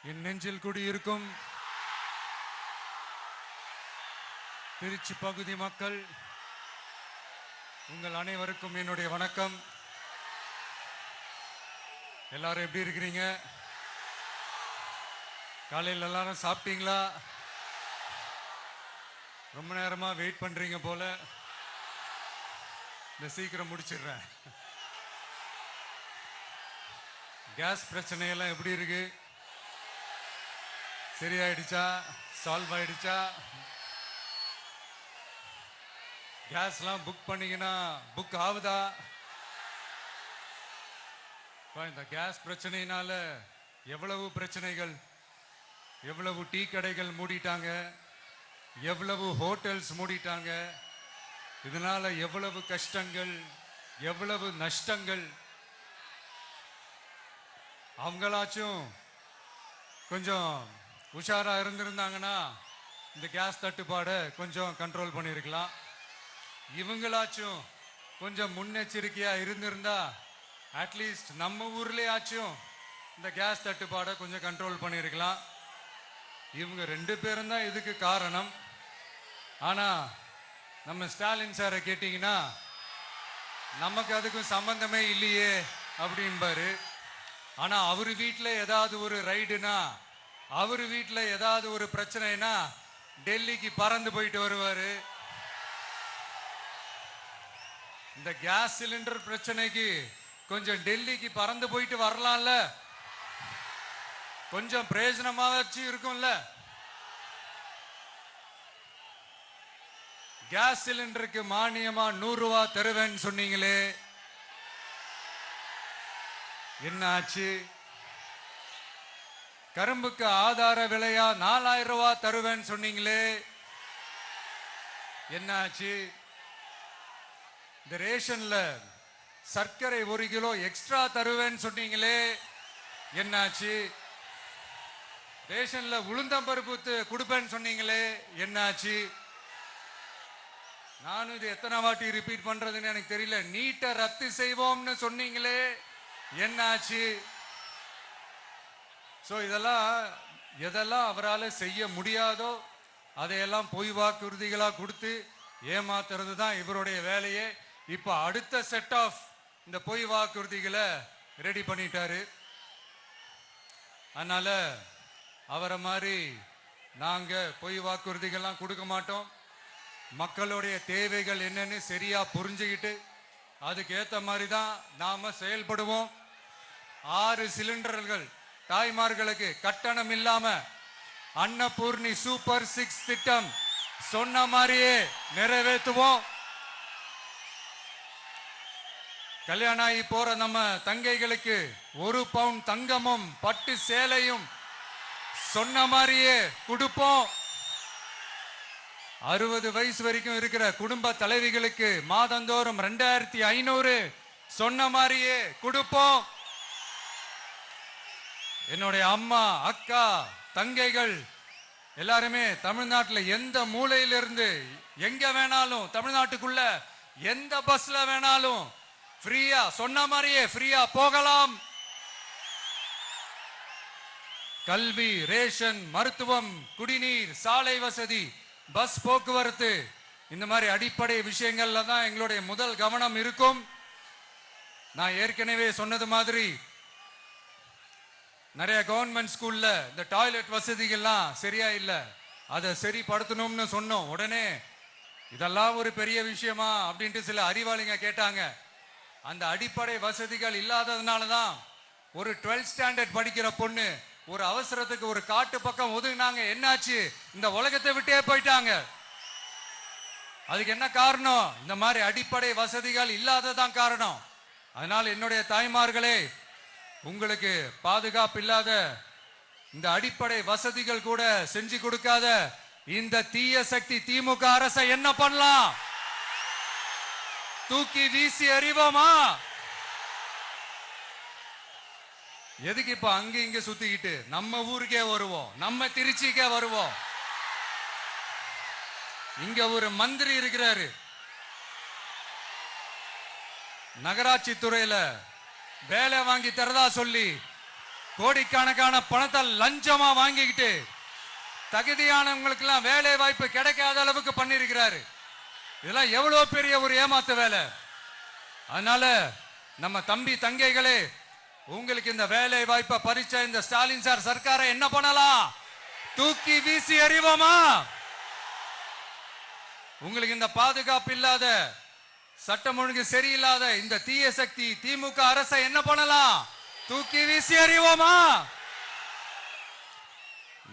என் நெஞ்சில் குடியிருக்கும் திருச்சி பகுதி மக்கள் உங்கள் அனைவருக்கும் என்னுடைய வணக்கம். எல்லாரும் எப்படி இருக்கிறீங்க? காலையில் எல்லாரும் சாப்பிட்டீங்களா? ரொம்ப நேரமா வெயிட் பண்றீங்க போல. இந்த சீக்கிரம் முடிச்சிடுறேன். கேஸ் பிரச்சனையெல்லாம் எப்படி இருக்கு? சரியாயிடுச்சா? சால்வ் ஆயிடுச்சா? கேஸ்லாம் புக் பண்ணீங்கன்னா புக் ஆகுதா? இந்த கேஸ் பிரச்சனையினால எவ்வளவு பிரச்சனைகள், எவ்வளவு டீ கடைகள் மூடிட்டாங்க, எவ்வளவு ஹோட்டல்ஸ் மூடிட்டாங்க, இதனால எவ்வளவு கஷ்டங்கள், எவ்வளவு நஷ்டங்கள். அவங்களாச்சும் கொஞ்சம் உஷாரா இருந்திருந்தாங்கன்னா இந்த கேஸ் தட்டுப்பாடை கொஞ்சம் கண்ட்ரோல் பண்ணியிருக்கலாம். இவங்களாச்சும் கொஞ்சம் முன்னெச்சரிக்கையா இருந்திருந்தா அட்லீஸ்ட் நம்ம ஊர்லயாச்சும் இந்த கேஸ் தட்டுப்பாடை கொஞ்சம் கண்ட்ரோல் பண்ணியிருக்கலாம். இவங்க 2 பேரும் தான் இதுக்கு காரணம். ஆனா நம்ம ஸ்டாலின் சாரை கேட்டீங்கன்னா நமக்கு அதுக்கும் சம்பந்தமே இல்லையே அப்படிம்பாரு. ஆனா அவரு வீட்டில் ஏதாவது ஒரு ரைடுனா, அவரு வீட்டில் ஏதாவது ஒரு பிரச்சனைனா டெல்லிக்கு பறந்து போயிட்டு வருவாரு. இந்த கேஸ் சிலிண்டர் பிரச்சனைக்கு கொஞ்சம் டெல்லிக்கு பறந்து போயிட்டு வரலாம்ல, கொஞ்சம் பிரயோஜனமாச்சு இருக்கும்ல. கேஸ் சிலிண்டருக்கு மானியமா 100 ரூபாய் தருவேன்னு சொன்னீங்களே, என்ன ஆச்சு? கரும்புக்கு ஆதார விலையா 4000 ரூபாய் தருவேன்னு சொன்னீங்களே, என்ன ஆச்சு? இந்த ரேஷன்ல சர்க்கரை 1 கிலோ எக்ஸ்ட்ரா தருவேன்னு சொன்னீங்களே, என்னாச்சு? ரேஷன்ல உளுந்தம்பருப்பு கொடுப்பேன்னு சொன்னீங்களே, என்னாச்சு? நானும் இது எத்தனை வாட்டி ரிப்பீட் பண்றதுன்னு எனக்கு தெரியல. நீட்டை ரத்து செய்வோம்னு சொன்னீங்களே, என்னாச்சு? சோ எதெல்லாம் அவரால் செய்ய முடியாதோ அதையெல்லாம் பொய் வாக்குறுதிகளா கொடுத்து ஏமாத்துறது தான் இவருடைய வேலையே. இப்ப அடுத்த செட் ஆஃப் இந்த பொய் வாக்குறுதிகளை ரெடி பண்ணிட்டாரு. அதனால அவரை மாதிரி நாங்க பொய் வாக்குறுதிகள்லாம் கொடுக்க மாட்டோம். மக்களுடைய தேவைகள் என்னன்னு சரியா புரிஞ்சுக்கிட்டு அதுக்கு ஏத்த மாதிரி தான் நாம செயல்படுவோம். 6 சிலிண்டர்கள் தாய்மார்களுக்கு கட்டணம் இல்லாம அன்னபூர்ணி சூப்பர் 6 திட்டம் சொன்ன மாதிரியே நிறைவேற்றுவோம். கல்யாணம் ஆகி போற நம்ம தங்கைகளுக்கு 1 பவுன் தங்கமும் பட்டு சேலையும் சொன்ன மாதிரியே கொடுப்போம். 60 வயசு வரைக்கும் இருக்கிற குடும்ப தலைவிகளுக்கு மாதந்தோறும் 2500 சொன்ன மாதிரியே கொடுப்போம். என்னுடைய அம்மா, அக்கா, தங்கைகள் எல்லாருமே தமிழ்நாட்டில் எந்த மூலையிலிருந்து எங்க வேணாலும், தமிழ்நாட்டுக்குள்ள எந்த பஸ்ல வேணாலும் ஃப்ரீயா சொன்ன மாதிரியே ஃப்ரீயா போகலாம். கல்வி, ரேஷன், மருத்துவம், குடிநீர், சாலை வசதி, பஸ் போக்குவரத்து, இந்த மாதிரி அடிப்படை விஷயங்கள்ல தான் எங்களுடைய முதல் கவனம் இருக்கும். நான் ஏற்கனவே சொன்னது மாதிரி நிறைய கவர்மெண்ட் ஸ்கூல்ல இந்த டாய்லெட் வசதிகள்லாம் சரியா இல்ல, அதை சரிப்படுத்தணும்னு சொன்னோம். உடனே இதெல்லாம் ஒரு பெரிய விஷயமா அப்படின்ட்டு சில அறிவாளிங்க கேட்டாங்க. அந்த அடிப்படை வசதிகள் இல்லாததுனால தான் ஒரு 12th ஸ்டாண்டர்ட் படிக்கிற பொண்ணு ஒரு அவசரத்துக்கு ஒரு காட்டு பக்கம் ஒதுங்கினாங்க. என்னாச்சு? இந்த உலகத்தை விட்டே போயிட்டாங்க. அதுக்கு என்ன காரணம்? இந்த மாதிரி அடிப்படை வசதிகள் இல்லாததான் காரணம். அதனால என்னுடைய தாய்மார்களே, உங்களுக்கு பாதுகாப்பு இல்லாத இந்த அடிப்படை வசதிகள் கூட செஞ்சு கொடுக்காத இந்த தீய சக்தி திமுக அரசை என்ன பண்ணலாம்? தூக்கி வீசி அறிவோமா? எதுக்கு இப்ப அங்க இங்க சுத்திக்கிட்டு நம்ம ஊருக்கே வருவோம், நம்ம திருச்சிக்கே வருவோம். இங்க ஒரு மந்திரி இருக்கிறாரு, நகராட்சி துறையில வேலை வாங்கி தரதா சொல்லி கோடிக்கணக்கான பணத்தை லஞ்சமா வாங்கிக்கிட்டு தகுதியானவங்களுக்கு எல்லாம் வேலை வாய்ப்பு கிடைக்காத அளவுக்கு பண்ணிருக்கிறாரு. இதெல்லாம் எவ்வளவு பெரிய ஒரு ஏமாத்து வேலை. அதனால நம்ம தம்பி தங்கைகளே, உங்களுக்கு இந்த வேலை வாய்ப்பை பறிச்ச இந்த ஸ்டாலின் சார் சர்க்காரை என்ன பண்ணலாம்? தூக்கி வீசி எறிவோமா? உங்களுக்கு இந்த பாதுகாப்பு இல்லாத, சட்டம் ஒழுங்கு சரியில்லாத இந்த தீய சக்தி திமுக அரசை என்ன பண்ணலாம்? தூக்கி வீசி எறிவோமா?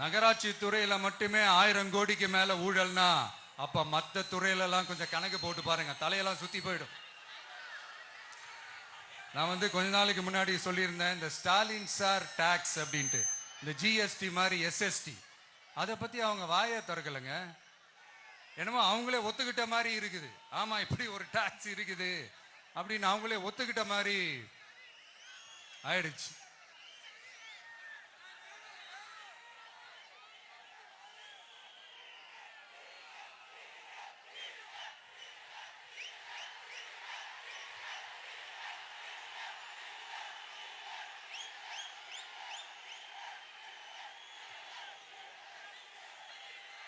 நகராட்சி துறையில மட்டுமே 1000 கோடிக்கு மேல ஊழல்னா, அப்ப மத்த துறையில எல்லாம் கொஞ்சம் கணக்கு போட்டு பாருங்க, தலையெல்லாம் சுத்தி போயிடும். நான் கொஞ்ச நாளைக்கு முன்னாடி சொல்லியிருந்தேன், இந்த ஸ்டாலின் சார் டாக்ஸ் அப்படின்ட்டு, இந்த ஜிஎஸ்டி மாதிரி எஸ்எஸ்டி, அதை பத்தி அவங்க வாயை திறக்கலைங்க. என்னமோ அவங்களே ஒத்துக்கிட்ட மாதிரி இருக்குது. ஆமா, இப்படி ஒரு டாக்ஸ் இருக்குது அப்படின்னு அவங்களே ஒத்துக்கிட்ட மாதிரி ஆயிடுச்சு.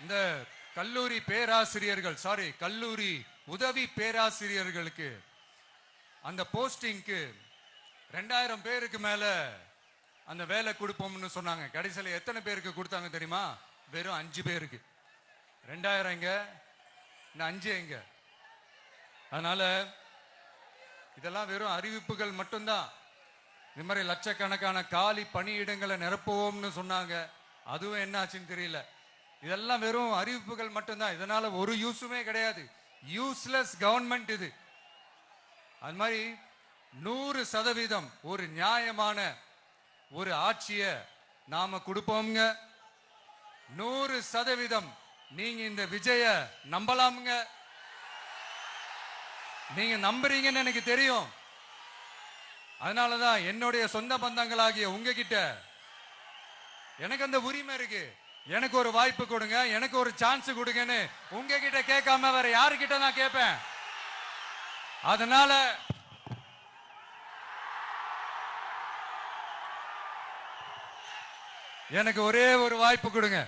இந்த கல்லூரி பேராசிரியர்கள், கல்லூரி உதவி பேராசிரியர்களுக்கு அந்த போஸ்டிங்க்கு 2000 பேருக்கு மேல அந்த வேலை கொடுப்போம்னு சொன்னாங்க. கடைசியில் எத்தனை பேருக்கு கொடுத்தாங்க தெரியுமா? வெறும் 5 பேருக்கு. 2000 எங்க, இந்த 5 எங்க? அதனால இதெல்லாம் வெறும் அறிவிப்புகள் மட்டும்தான். இந்த மாதிரி லட்சக்கணக்கான காலி பணியிடங்களை நிரப்புவோம்னு சொன்னாங்க. அதுவும் என்ன ஆச்சுன்னு தெரியல. இதெல்லாம் வெறும் அறிவிப்புகள் மட்டும்தான். இதனால ஒரு யூஸுமே கிடையாது. யூஸ்லெஸ் கவர்மெண்ட் இது. அது மாதிரி 100% ஒரு நியாயமான ஒரு ஆட்சியை நாம கொடுப்போம்ங்க. 100% நீங்க இந்த விஜய நம்பலாமுங்க. நீங்க நம்புறீங்கன்னு எனக்கு தெரியும். அதனாலதான் என்னுடைய சொந்த பந்தங்களாகிய உங்ககிட்ட எனக்கு அந்த உரிமை இருக்கு. எனக்கு ஒரு வாய்ப்பு கொடுங்க, எனக்கு ஒரு சான்ஸ் கொடுங்கன்னு உங்ககிட்ட கேட்காம வேற யாருக்கிட்ட நான் கேட்பேன்? அதனால எனக்கு ஒரே ஒரு வாய்ப்பு கொடுங்க.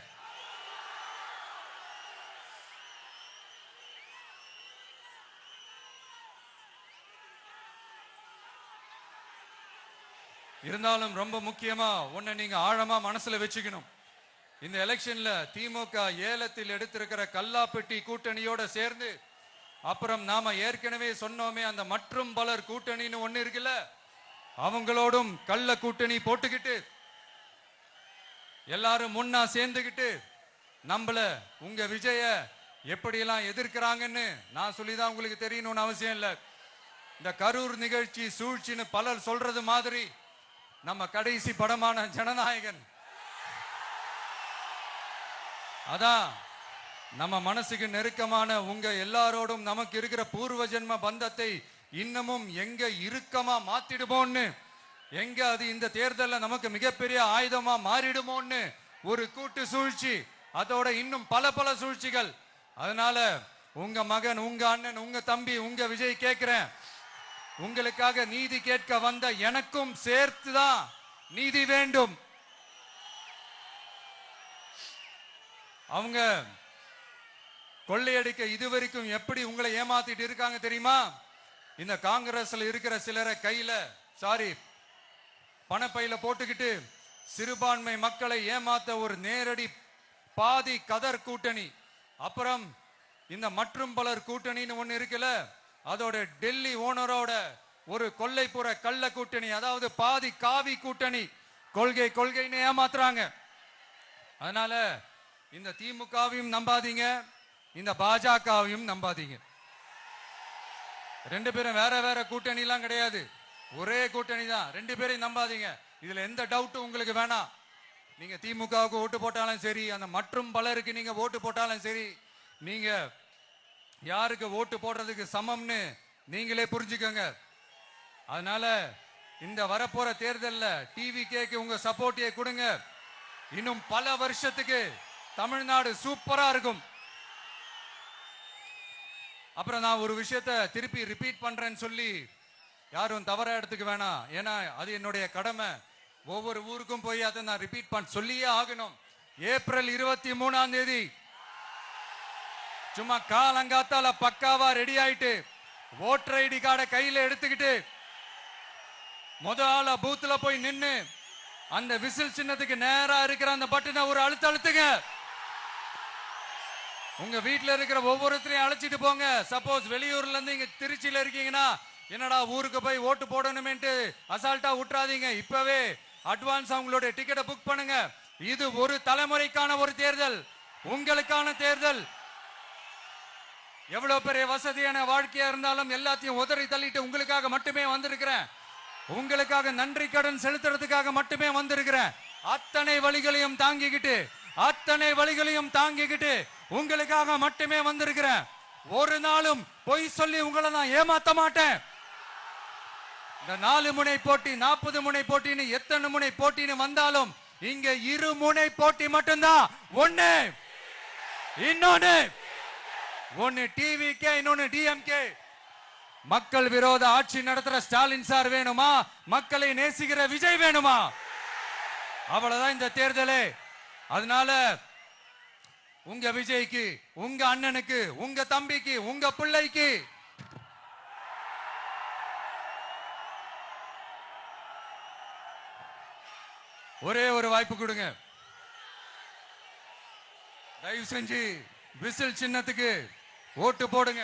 இருந்தாலும் ரொம்ப முக்கியமா ஒண்ணு நீங்க ஆழமா மனசுல வச்சுக்கணும். இந்த எலெக்ஷன்ல திமுக ஏலத்தில் எடுத்திருக்கிற கல்லாப்பெட்டி கூட்டணியோட சேர்ந்து, அப்புறம் நாம ஏற்கனவே சொன்னோமே அந்த மற்றும் பலர் கூட்டணின்னு ஒண்ணு இருக்குல்ல, அவங்களோடும் கள்ள கூட்டணி போட்டுக்கிட்டு எல்லாரும் முன்னா சேர்ந்துகிட்டு நம்மள உங்க விஜய எப்படியெல்லாம் எதிர்க்கிறாங்கன்னு நான் சொல்லிதான் உங்களுக்கு தெரியணும்னு அவசியம் இல்லை. இந்த கரூர் நிகழ்ச்சி சூழ்ச்சின்னு பலர் சொல்றது மாதிரி நம்ம கடைசி படமான ஜனநாயகன், அதான் நம்ம மனசுக்கு நெருக்கமான உங்க எல்லாரோடும் நமக்கு இருக்கிற பூர்வ ஜென்ம பந்தத்தை இன்னமும் எங்க இறுக்கமா மாத்திடுமோன்னு, எங்க அது இந்த தேர்தலில் நமக்கு மிகப்பெரிய ஆயுதமா மாறிடுமோன்னு ஒரு கூட்டு சூழ்ச்சி, அதோட இன்னும் பல பல சூழ்ச்சிகள். அதனால உங்க மகன், உங்க அண்ணன், உங்க தம்பி, உங்க விஜய் கேட்கிறேன், உங்களுக்காக நீதி கேட்க வந்த எனக்கும் சேர்த்துதான் நீதி வேண்டும். அவங்க கொள்ளையடிக்க இதுவரைக்கும் எப்படி உங்களை ஏமாத்திட்டு இருக்காங்க தெரியுமா? இந்த காங்கிரஸ்ல இருக்கிற சிலரை கையில பணப்பையில போட்டுக்கிட்டு சிறுபான்மை மக்களை ஏமாத்த ஒரு நேரடி பாதி கதர் கூட்டணி, அப்புறம் இந்த மற்றும் பலர் கூட்டணின்னு ஒண்ணு இருக்குல்ல, அதோட டெல்லி ஓனரோட ஒரு கொள்ளைப்புற கள்ள கூட்டணி, அதாவது பாதி காவி கூட்டணி. கொள்கைன்னு ஏமாத்துறாங்க. அதனால இந்த திமுகவையும் நம்பாதீங்க, இந்த பாஜகவையும் நம்பாதீங்க. 2 பேரும் வேற வேற கூட்டணி எல்லாம் கிடையாது, ஒரே கூட்டணி தான். 2 பேரையும் நம்பாதீங்க. இதுல எந்த டவுட்டும் உங்களுக்கு வேணாம். நீங்க திமுகவுக்கு ஓட்டு போட்டாலும் சரி, அந்த மற்றும் பலருக்கு நீங்க ஓட்டு போட்டாலும் சரி, நீங்க யாருக்கு ஓட்டு போடுறதுக்கு சமம்னு நீங்களே புரிஞ்சுக்கோங்க. அதனால இந்த வரப்போற தேர்தலில் டிவிகேக்கு உங்க சப்போர்ட்டியை கொடுங்க. இன்னும் பல வருஷத்துக்கு தமிழ்நாடு சூப்பரா இருக்கும். அப்புறம் நான் ஒரு விஷயத்தை திருப்பி ரிப்பீட் பண்றேன்னு சொல்லி யாரும் தவறா எடுத்துக்க வேணாம். ஏன்னா அது என்னுடைய கடமை. ஒவ்வொரு ஊருக்கும் போய் அதை நான் ரிப்பீட் பண்ண சொல்லியே ஆகணும். ஏப்ரல் 23ஆம் தேதி சும்மா காலங்காத்தால பக்காவா ரெடி ஆயிட்டு ஓட்டர் ஐடி கார்டை கையில எடுத்துக்கிட்டு முதல்ல பூத்துல போய் நின்னு அந்த விசில் சின்னத்துக்கு நேரா இருக்கிற அந்த பட்டனை ஒரு அழுத்துங்க. உங்க வீட்டுல இருக்கிற ஒவ்வொருத்தரையும் அழைச்சிட்டு போங்க. சப்போஸ் வெளியூர்ல இருந்து இங்க திருச்சியில இருக்கீங்கன்னா என்னடா ஊருக்கு போய் ஓட்டு போடணுமேன்ட்டு அசால்ட்டா விட்டுறாதீங்க. இப்பவே அட்வான்ஸ் அவங்களுடைய டிக்கெட்டை புக் பண்ணுங்க. இது ஒரு தலைமுறைக்கான ஒரு தேர்தல், உங்களுக்கான தேர்தல். எவ்வளவு பெரிய வசதியான வாழ்க்கையா இருந்தாலும் எல்லாத்தையும் உதறி தள்ளிட்டு உங்களுக்காக மட்டுமே வந்திருக்கிறேன். உங்களுக்காக நன்றி கடன் செலுத்துறதுக்காக மட்டுமே வந்திருக்கிறேன். அத்தனை வழிகளையும் தாங்கிக்கிட்டு உங்களுக்காக மட்டுமே வந்திருக்கிறேன். ஒரு நாளும் பொய் சொல்லி உங்களை நான் ஏமாத்த மாட்டேன். இந்த 4 முனை போட்டி 40 முனை போட்டின்னு எத்தனை முனை போட்டின்னு வந்தாலும் இங்க 2 முனை போட்டி மட்டும்தான். ஒன்னு டிவிகே, இன்னொன்னு டிஎம்கே. மக்கள் விரோத ஆட்சி நடத்துற ஸ்டாலின் சார் வேணுமா, மக்களை நேசிக்கிற விஜய் வேணுமா? அவ்வளவுதான் இந்த தேர்தலே. அதனால உங்க விஜய்க்கு, உங்க அண்ணனுக்கு, உங்க தம்பிக்கு, உங்க பிள்ளைக்கு ஒரே ஒரு வாய்ப்பு கொடுங்க. தயவு செஞ்சு விசில் சின்னத்துக்கு ஓட்டு போடுங்க.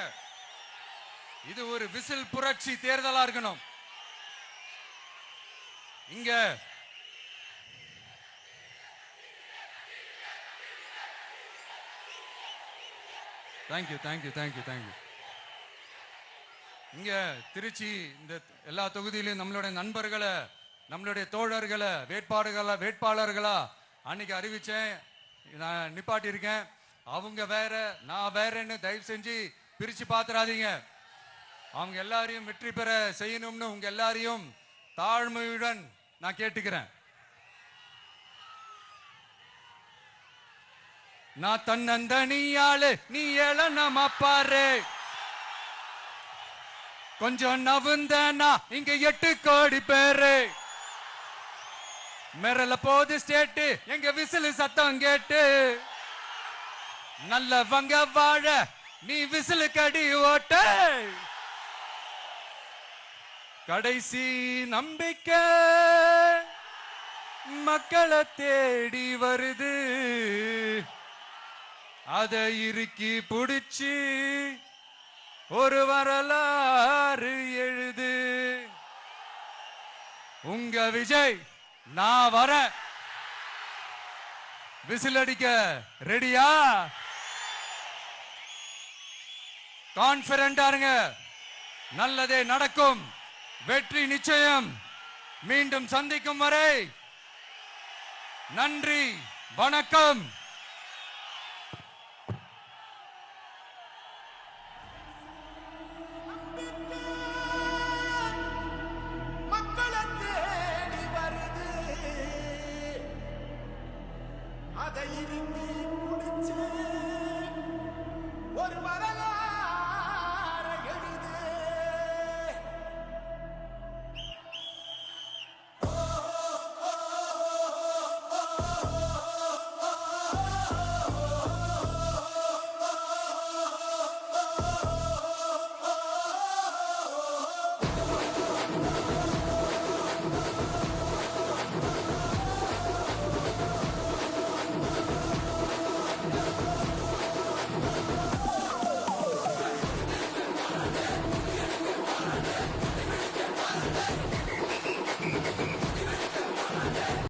இது ஒரு விசில் புரட்சி தேர்தலா இருக்கணும். இங்க தேங்க்யூ. இங்க திருச்சி இந்த எல்லா தொகுதியிலும் நம்மளுடைய நண்பர்களை, நம்மளுடைய தோழர்களை வேட்பாளர்களா அன்னைக்கு அறிவிச்சேன். நான் நிப்பாட்டி இருக்கேன். அவங்க வேற, நான் வேறன்னு தயவு செஞ்சு பிரிச்சு பாத்துறாதீங்க. அவங்க எல்லாரையும் வெற்றி பெற செய்யணும்னு உங்க எல்லாரையும் தாழ்மையுடன் நான் கேட்டுக்கிறேன். நான் தன்னந்தனியாளு, நீ ஏளனமா பாரு. கொஞ்சம் நவுந்தனா இங்க 8 கோடி பேரு. மிரல போது ஸ்டேட்டு எங்க விசில் சத்தம் கேட்டு. நல்லவங்க வாழ நீ விசில் கடி ஓட்ட. கடைசி நம்பிக்கை மக்களை தேடி வருது. அதை இறுக்கி புடிச்சு ஒரு வரலாறு எழுது. உங்க விஜய் நான் வர. விசில் அடிக்க ரெடியா? கான்பிடண்டா இருங்க. நல்லதே நடக்கும். வெற்றி நிச்சயம். மீண்டும் சந்திக்கும் வரை நன்றி, வணக்கம்.